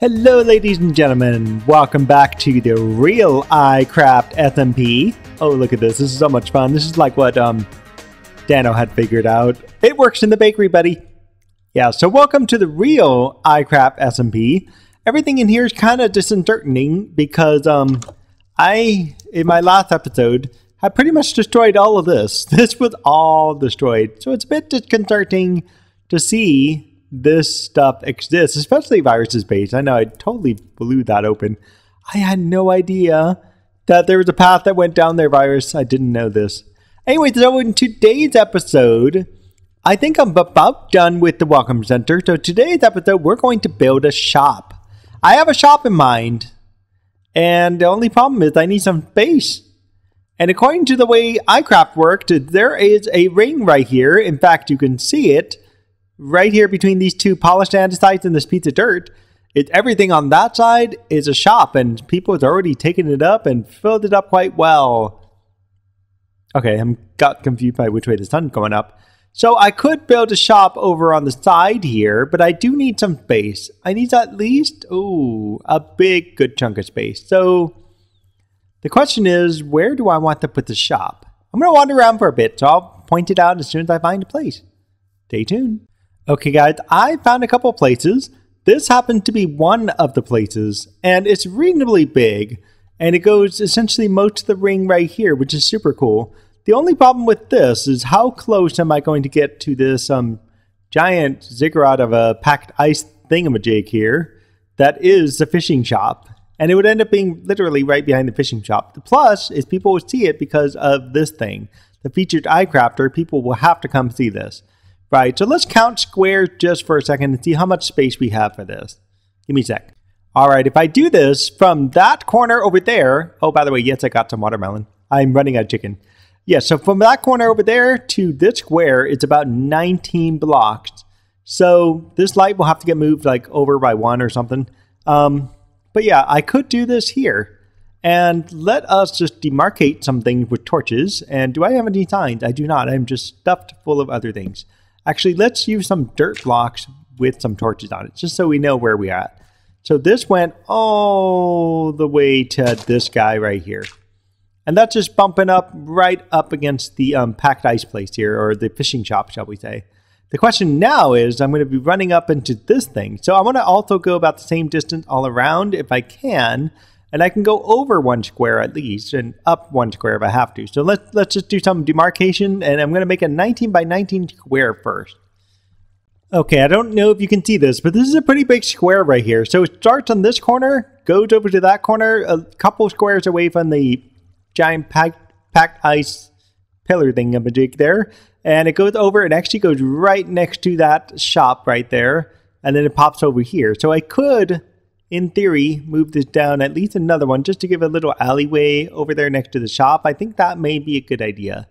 Hello ladies and gentlemen, welcome back to the real iCraft SMP. Oh, look at this, this is so much fun. This is like what Dano had figured out. It works in the bakery, buddy. Yeah, so welcome to the real iCraft SMP. Everything in here is kind of disconcerting because I, in my last episode, I pretty much destroyed all of this. This was all destroyed. So it's a bit disconcerting to see this stuff exists, especially viruses based. I know I totally blew that open. I had no idea that there was a path that went down there, virus. I didn't know this. Anyway, so in today's episode, I think I'm about done with the Welcome Center. So today's episode, we're going to build a shop. I have a shop in mind, and the only problem is I need some space. And according to the way iCraft worked, there is a ring right here. In fact, you can see it right here between these two polished andesites and this piece of dirt. It's everything on that side is a shop, and people have already taken it up and filled it up quite well. Okay, I'm got confused by which way the sun's going up. So I could build a shop over on the side here, but I do need some space. I need at least, a big, good chunk of space. So the question is, where do I want to put the shop? I'm going to wander around for a bit, so I'll point it out as soon as I find a place. Stay tuned. Okay guys, I found a couple of places. This happened to be one of the places, and it's reasonably big, and it goes essentially most of the ring right here, which is super cool. The only problem with this is how close am I going to get to this giant ziggurat of a packed ice thingamajig here that is the fishing shop. And it would end up being literally right behind the fishing shop. The plus is people will see it because of this thing. The featured iCrafter, people will have to come see this. Right, so let's count squares just for a second and see how much space we have for this. Give me a sec. All right, if I do this from that corner over there. Oh, by the way, yes, I got some watermelon. I'm running out of chicken. Yeah, so from that corner over there to this square, it's about 19 blocks. So this light will have to get moved like over by one or something. But yeah, I could do this here. And let us just demarcate some things with torches. And do I have any signs? I do not. I'm just stuffed full of other things. Actually, let's use some dirt blocks with some torches on it, just so we know where we're at. So this went all the way to this guy right here. And that's just bumping up right up against the packed ice place here, or the fishing shop, shall we say. The question now is, I'm going to be running up into this thing. So I want to also go about the same distance all around if I can. And I can go over one square at least, and up one square if I have to. So let's just do some demarcation, and I'm going to make a 19 by 19 square first. Okay, I don't know if you can see this, but this is a pretty big square right here. So it starts on this corner, goes over to that corner, a couple squares away from the giant packed ice pillar thingamajig there. And it goes over and actually goes right next to that shop right there. And then it pops over here. So I could, in theory, move this down at least another one just to give a little alleyway over there next to the shop. I think that may be a good idea.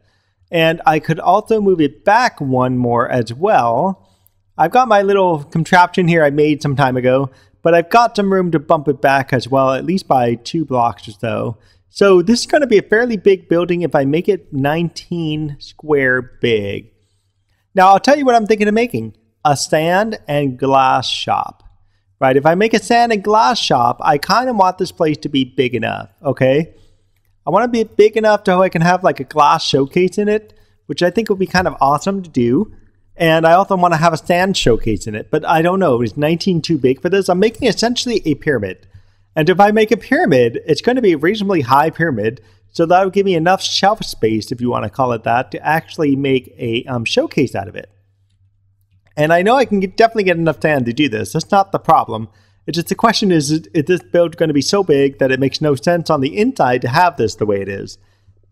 And I could also move it back one more as well. I've got my little contraption here I made some time ago, but I've got some room to bump it back as well, at least by 2 blocks or so. So this is going to be a fairly big building if I make it 19 square big. Now I'll tell you what I'm thinking of making. A sand and glass shop. Right, if I make a sand and glass shop, I kind of want this place to be big enough, okay? I want to be big enough so I can have like a glass showcase in it, which I think would be kind of awesome to do. And I also want to have a sand showcase in it, but I don't know, is 19 too big for this? I'm making essentially a pyramid. And if I make a pyramid, it's going to be a reasonably high pyramid, so that would give me enough shelf space, if you want to call it that, to actually make a showcase out of it. And I know I can definitely get enough sand to do this. That's not the problem. It's just the question is this build going to be so big that it makes no sense on the inside to have this the way it is?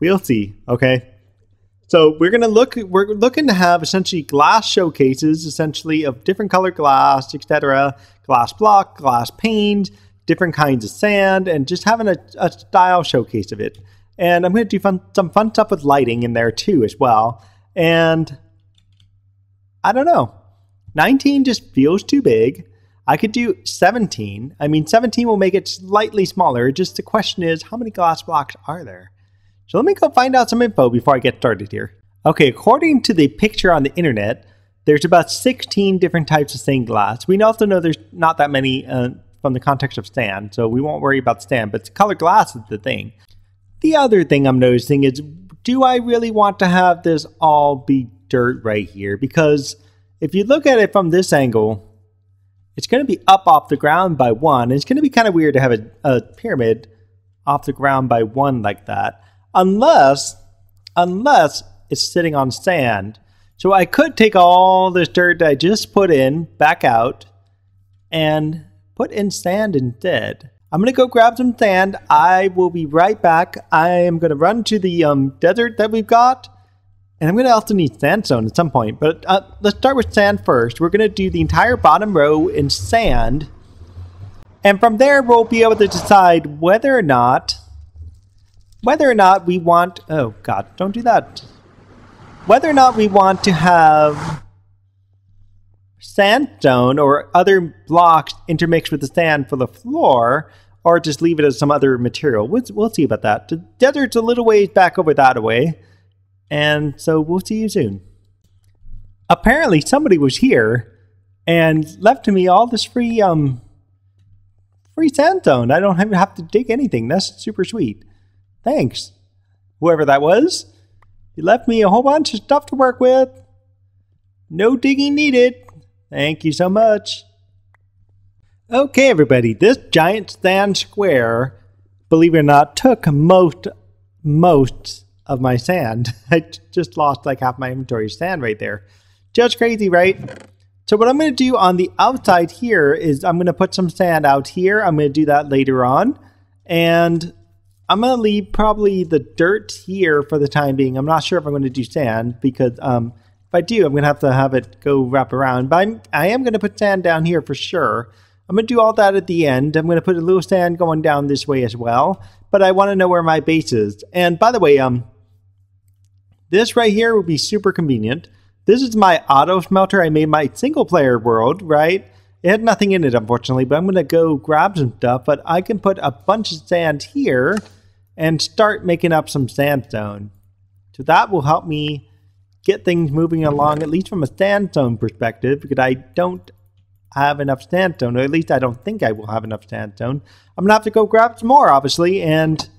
We'll see, okay? So we're looking to have essentially glass showcases, essentially of different colored glass, etc. Glass block, glass panes, different kinds of sand, and just having a style showcase of it. And I'm going to do some fun stuff with lighting in there too as well. And I don't know. 19 just feels too big. I could do 17. I mean, 17 will make it slightly smaller. Just the question is, how many glass blocks are there? So let me go find out some info before I get started here. Okay, according to the picture on the internet, there's about 16 different types of stained glass. We also know there's not that many from the context of sand, so we won't worry about sand, but colored glass is the thing. The other thing I'm noticing is, do I really want to have this all be dirt right here? Because if you look at it from this angle, it's going to be up off the ground by 1. It's going to be kind of weird to have a pyramid off the ground by 1 like that. Unless it's sitting on sand. So I could take all this dirt that I just put in, back out, and put in sand instead. I'm going to go grab some sand. I will be right back. I am going to run to the desert that we've got. And I'm going to also need sandstone at some point. But let's start with sand first. We're going to do the entire bottom row in sand. And from there, we'll be able to decide whether or not we want... Oh, God, don't do that. Whether or not we want to have sandstone or other blocks intermixed with the sand for the floor, or just leave it as some other material. We'll see about that. The desert's a little ways back over that way. And so we'll see you soon. Apparently somebody was here and left to me all this free sandstone. I don't even have to dig anything. That's super sweet. Thanks. Whoever that was. You left me a whole bunch of stuff to work with. No digging needed. Thank you so much. Okay, everybody. This giant sand square, believe it or not, took most of my sand. I just lost like half my inventory of sand right there. Just crazy, right? So what I'm going to do on the outside here is I'm going to put some sand out here. I'm going to do that later on. And I'm going to leave probably the dirt here for the time being. I'm not sure if I'm going to do sand because if I do, I'm going to have it go wrap around. But I am going to put sand down here for sure. I'm going to do all that at the end. I'm going to put a little sand going down this way as well. But I want to know where my base is. And by the way, this right here would be super convenient. This is my auto smelter. I made my single player world, right? It had nothing in it, unfortunately, but I'm going to go grab some stuff. But I can put a bunch of sand here and start making up some sandstone. So that will help me get things moving along, at least from a sandstone perspective, because I don't have enough sandstone, or at least I don't think I will have enough sandstone. I'm going to have to go grab some more, obviously, and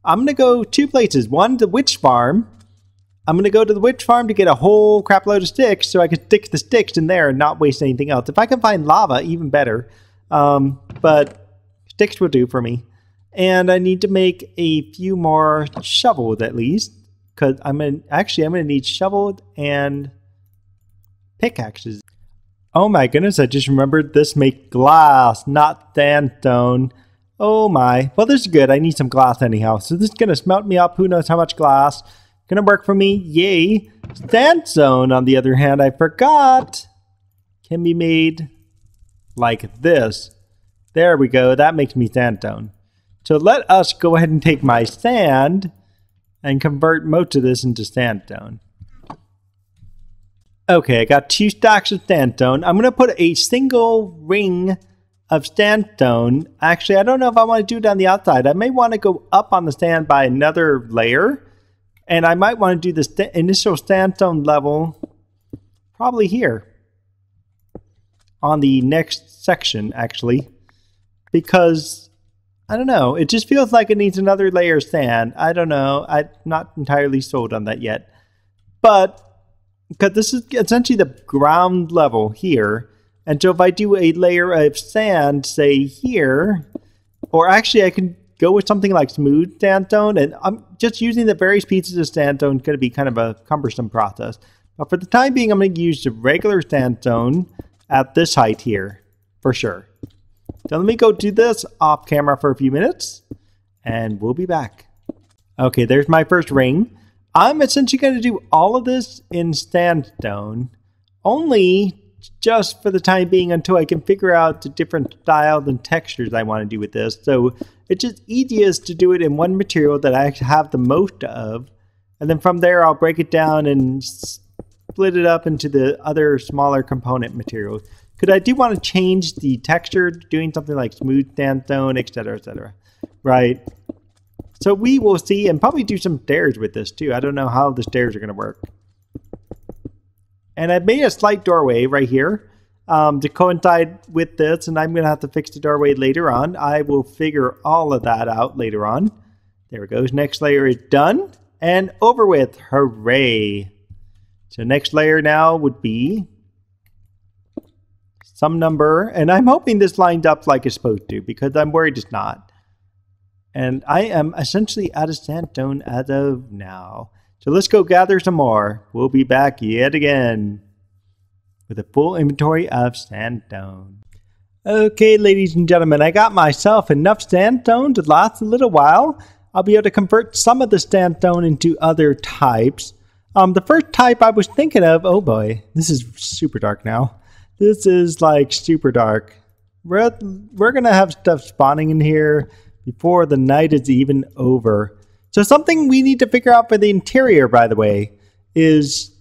I'm going to go 2 places. One, the witch farm. I'm going to go to the witch farm to get a whole crap load of sticks so I can stick the sticks in there and not waste anything else. If I can find lava, even better. But sticks will do for me. And I need to make a few more shovels at least. Because I'm going to need shovels and pickaxes. Oh my goodness, I just remembered this makes glass, not sandstone. Oh my. Well, this is good. I need some glass anyhow. So this is going to smelt me up. Who knows how much glass. Gonna work for me. Yay. Sandstone, on the other hand, I forgot, can be made like this. There we go. That makes me sandstone. So let us go ahead and take my sand and convert most of this into sandstone. Okay, I got 2 stacks of sandstone. I'm going to put a single ring of sandstone. Actually, I don't know if I want to do it on the outside. I may want to go up on the sand by another layer. And I might want to do this initial sandstone level probably here. On the next section, actually. Because, I don't know. It just feels like it needs another layer of sand. I don't know. I'm not entirely sold on that yet. But, because this is essentially the ground level here. And so if I do a layer of sand, say here, or actually I can go with something like smooth sandstone, and I'm just using the various pieces of sandstone. Going to be kind of a cumbersome process. But for the time being, I'm going to use the regular sandstone at this height here, for sure. So let me go do this off camera for a few minutes, and we'll be back. Okay, there's my first ring. I'm essentially going to do all of this in sandstone, only just for the time being until I can figure out the different styles and textures I want to do with this. So it's just easiest to do it in one material that I actually have the most of. And then from there, I'll break it down and split it up into the other smaller component materials. Because I do want to change the texture, doing something like smooth sandstone, etc., etc. Right? So we will see, and probably do some stairs with this too. I don't know how the stairs are going to work. And I've made a slight doorway right here. to coincide with this, and I'm going to have to fix the doorway later on. I will figure all of that out later on. There it goes. Next layer is done and over with. Hooray. So next layer now would be some number, and I'm hoping this lined up like it's supposed to, because I'm worried it's not. And I am essentially out of sandstone as of now. So let's go gather some more. We'll be back yet again with a full inventory of sandstone. Okay, ladies and gentlemen, I got myself enough sandstone to last a little while. I'll be able to convert some of the sandstone into other types. The first type I was thinking of, oh boy, this is super dark now. This is like super dark. We're going to have stuff spawning in here before the night is even over. So something we need to figure out for the interior, by the way, is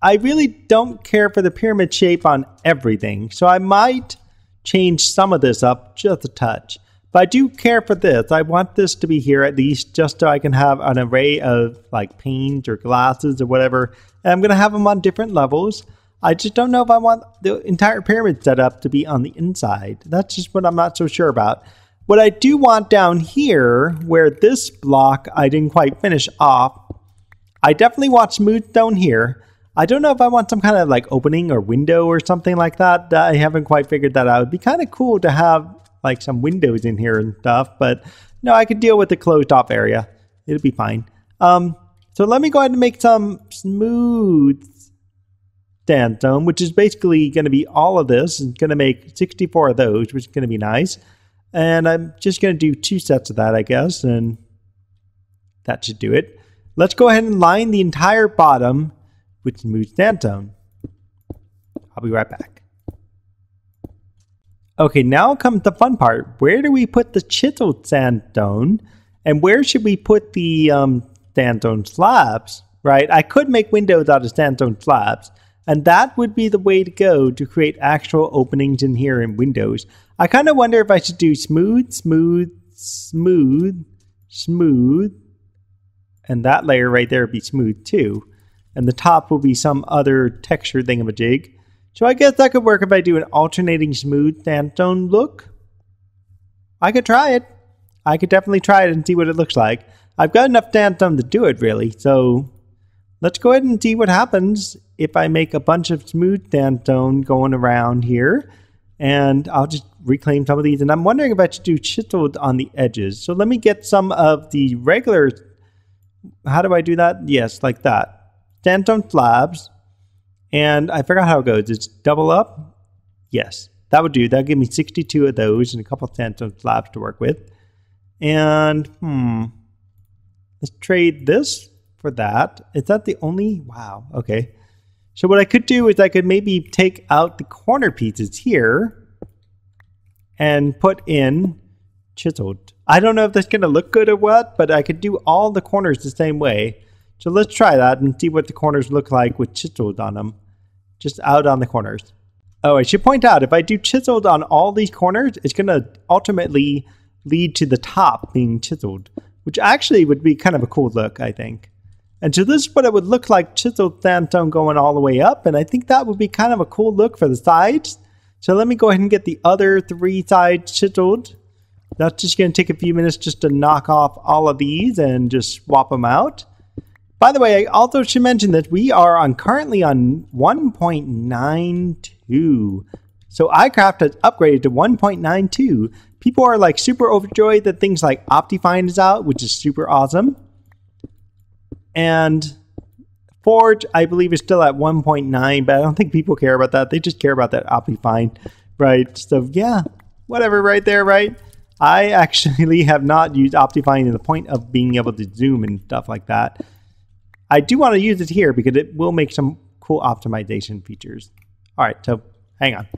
I really don't care for the pyramid shape on everything. So I might change some of this up just a touch. But I do care for this. I want this to be here at least just so I can have an array of like panes or glasses or whatever. And I'm going to have them on different levels. I just don't know if I want the entire pyramid setup to be on the inside. That's just what I'm not so sure about. What I do want down here, where this block I didn't quite finish off, I definitely want smooth stone here. I don't know if I want some kind of like opening or window or something like that. I haven't quite figured that out. It'd be kind of cool to have like some windows in here and stuff, but no, I could deal with the closed off area. It'll be fine. So let me go ahead and make some smooth sandstone, which is basically going to be all of this. It's going to make 64 of those, which is going to be nice. And I'm just going to do 2 sets of that, I guess, and that should do it. Let's go ahead and line the entire bottom with smooth sandstone. I'll be right back. Okay, now comes the fun part. Where do we put the chiseled sandstone? And where should we put the sandstone slabs, right? I could make windows out of sandstone slabs. And that would be the way to go to create actual openings in here in windows. I kind of wonder if I should do smooth, smooth, smooth, smooth. And that layer right there would be smooth too. And the top will be some other texture thingamajig. So I guess that could work if I do an alternating smooth sandstone look. I could try it. I could definitely try it and see what it looks like. I've got enough sandstone to do it really. So let's go ahead and see what happens if I make a bunch of smooth sandstone going around here. And I'll just reclaim some of these. And I'm wondering if I should do chiseled on the edges. So let me get some of the regular... How do I do that? Yes, like that. Sandstone slabs. And I forgot how it goes. It's double up? Yes, that would do. That'll give me 62 of those and a couple of sandstone slabs to work with. And, let's trade this for that. Is that the only? Wow, okay. So what I could do is I could maybe take out the corner pieces here and put in chiseled. I don't know if that's going to look good or what, but I could do all the corners the same way. So let's try that and see what the corners look like with chiseled on them. Just out on the corners. Oh, I should point out, if I do chiseled on all these corners, it's going to ultimately lead to the top being chiseled, which actually would be kind of a cool look, I think. And so this is what it would look like, chiseled sandstone going all the way up. And I think that would be kind of a cool look for the sides. So let me go ahead and get the other 3 sides chiseled. That's just going to take a few minutes just to knock off all of these and just swap them out. By the way, I also should mention that we are currently on 1.92. So iCraft has upgraded to 1.92. People are like super overjoyed that things like Optifine is out, which is super awesome. And Forge, I believe, is still at 1.9, but I don't think people care about that. They just care about that Optifine, right? So yeah, whatever right there, right? I actually have not used Optifine to the point of being able to zoom and stuff like that. I do want to use it here because it will make some cool optimization features. All right, so hang on.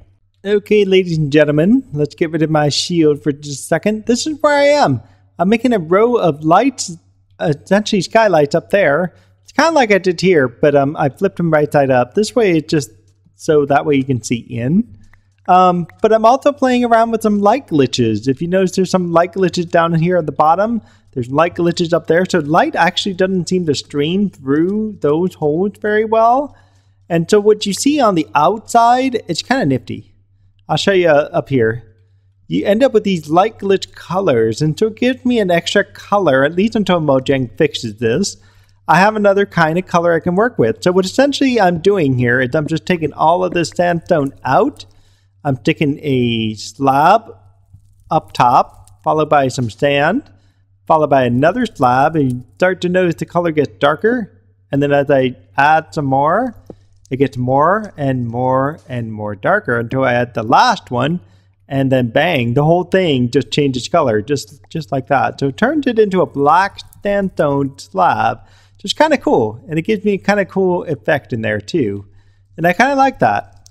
Okay, ladies and gentlemen, let's get rid of my shield for just a second. This is where I am. I'm making a row of lights, essentially skylights up there. It's kind of like I did here, but I flipped them right side up. This way, it's just so that way you can see in. But I'm also playing around with some light glitches. If you notice, there's some light glitches down here at the bottom. There's light glitches up there. So light actually doesn't seem to stream through those holes very well. And so what you see on the outside, it's kind of nifty. I'll show you up here. You end up with these light glitch colors, and so it gives me an extra color, at least until Mojang fixes this. I have another kind of color I can work with. So what essentially I'm doing here is I'm just taking all of this sandstone out. I'm sticking a slab up top, followed by some sand, followed by another slab, and you start to notice the color gets darker. And then as I add some more, it gets more and more and more darker until I add the last one. And then bang, the whole thing just changes color, just like that. So it turns it into a black sandstone slab, which is kind of cool. And it gives me a kind of cool effect in there too. And I kind of like that.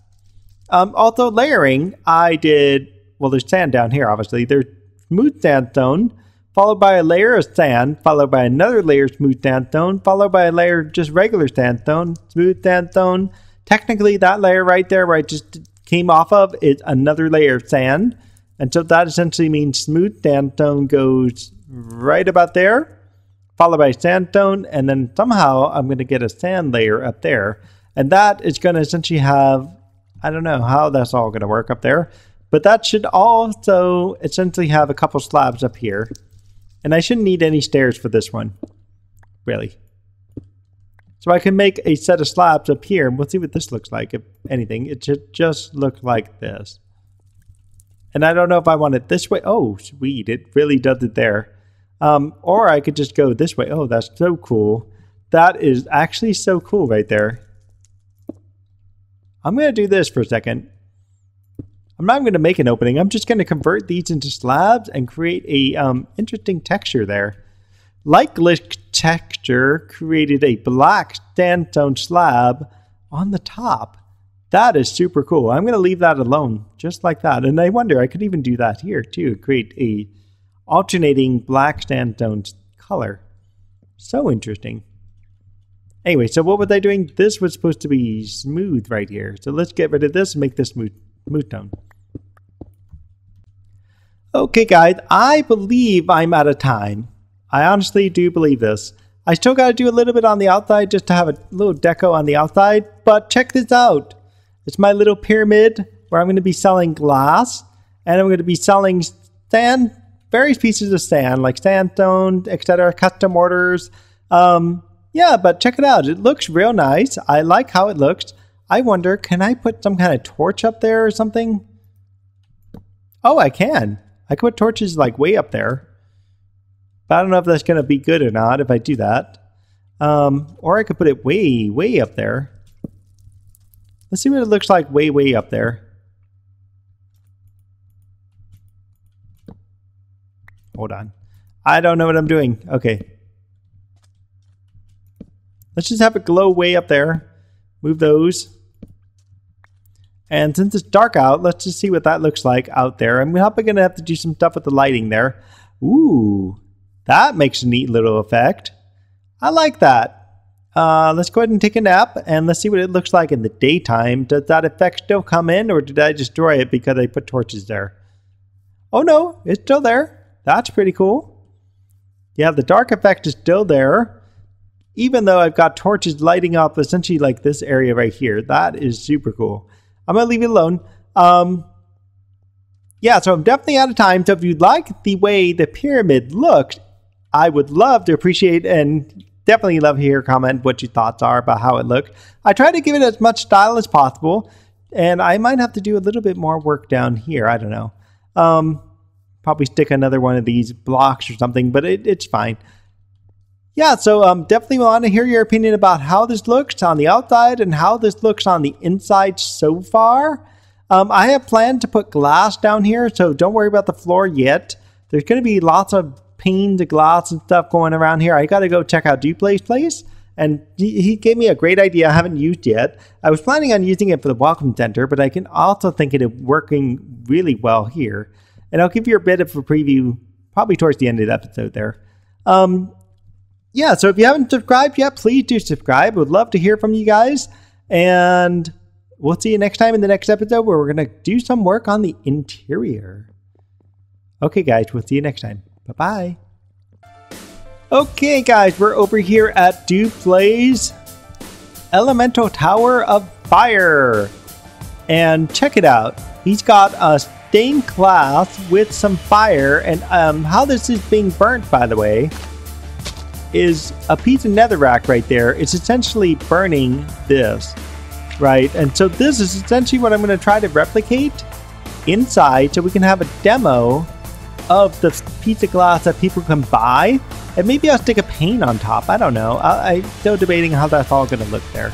Also layering, I did, well, there's sand down here, obviously. There's smooth sandstone, followed by a layer of sand, followed by another layer of smooth sandstone, followed by a layer of just regular sandstone, smooth sandstone. Technically, that layer right there where I just came off of is another layer of sand. And so that essentially means smooth sandstone goes right about there, followed by sandstone, and then somehow I'm going to get a sand layer up there. And that is going to essentially have, I don't know how that's all going to work up there, but that should also essentially have a couple slabs up here. And I shouldn't need any stairs for this one, really. So I can make a set of slabs up here, and we'll see what this looks like, if anything. It should just look like this. And I don't know if I want it this way. Oh, sweet. It really does it there. Or I could just go this way. Oh, that's so cool. That is actually so cool right there. I'm going to do this for a second. I'm not going to make an opening. I'm just going to convert these into slabs and create a interesting texture there. Light glitch texture created a black sandstone slab on the top. That is super cool. I'm going to leave that alone, just like that. And I wonder, I could even do that here too. Create a alternating black sandstone color. So interesting. Anyway, so what was I doing? This was supposed to be smooth right here. So let's get rid of this and make this smooth tone. Okay, guys, I believe I'm out of time. I honestly do believe this. I still got to do a little bit on the outside just to have a little deco on the outside, but check this out. It's my little pyramid where I'm going to be selling glass, and I'm going to be selling sand, various pieces of sand like sandstone, etc., custom orders. Yeah, but check it out. It looks real nice. I like how it looks. I wonder, can I put some kind of torch up there or something? Oh, I can. I can put torches like way up there. But I don't know if that's going to be good or not if I do that. Or I could put it way, way up there. Let's see what it looks like way, way up there. Hold on. I don't know what I'm doing. Okay. Let's just have it glow way up there. Move those. And since it's dark out, let's just see what that looks like out there. I'm probably going to have to do some stuff with the lighting there. Ooh. That makes a neat little effect. I like that. Let's go ahead and take a nap and let's see what it looks like in the daytime. Does that effect still come in, or did I destroy it because I put torches there? Oh no, it's still there. That's pretty cool. Yeah, the dark effect is still there, even though I've got torches lighting up essentially like this area right here. That is super cool. I'm going to leave it alone. Yeah, so I'm definitely out of time. So if you like the way the pyramid looks, I would love to appreciate and definitely love to hear comment what your thoughts are about how it looked. I try to give it as much style as possible, and I might have to do a little bit more work down here. I don't know. Probably stick another one of these blocks or something, but it's fine. Yeah, so definitely want to hear your opinion about how this looks on the outside and how this looks on the inside so far. I have planned to put glass down here, so don't worry about the floor yet. There's going to be lots of panes of glass and stuff going around here. I got to go check out Duplay's place, and he gave me a great idea I haven't used yet. I was planning on using it for the Welcome Center, but I can also think it working really well here. And I'll give you a bit of a preview probably towards the end of the episode there. Yeah, so if you haven't subscribed yet, please do subscribe. Would love to hear from you guys. And we'll see you next time in the next episode where we're going to do some work on the interior. Okay, guys, we'll see you next time. Bye-bye. Okay, guys, we're over here at Duplay's elemental tower of fire. And check it out. He's got a stained glass with some fire. And how this is being burnt, by the way, is a piece of netherrack right there. It's essentially burning this, right? And so this is essentially what I'm going to try to replicate inside, so we can have a demo of the piece of glass that people can buy. And maybe I'll stick a paint on top. I don't know. I'm still debating how that's all going to look there.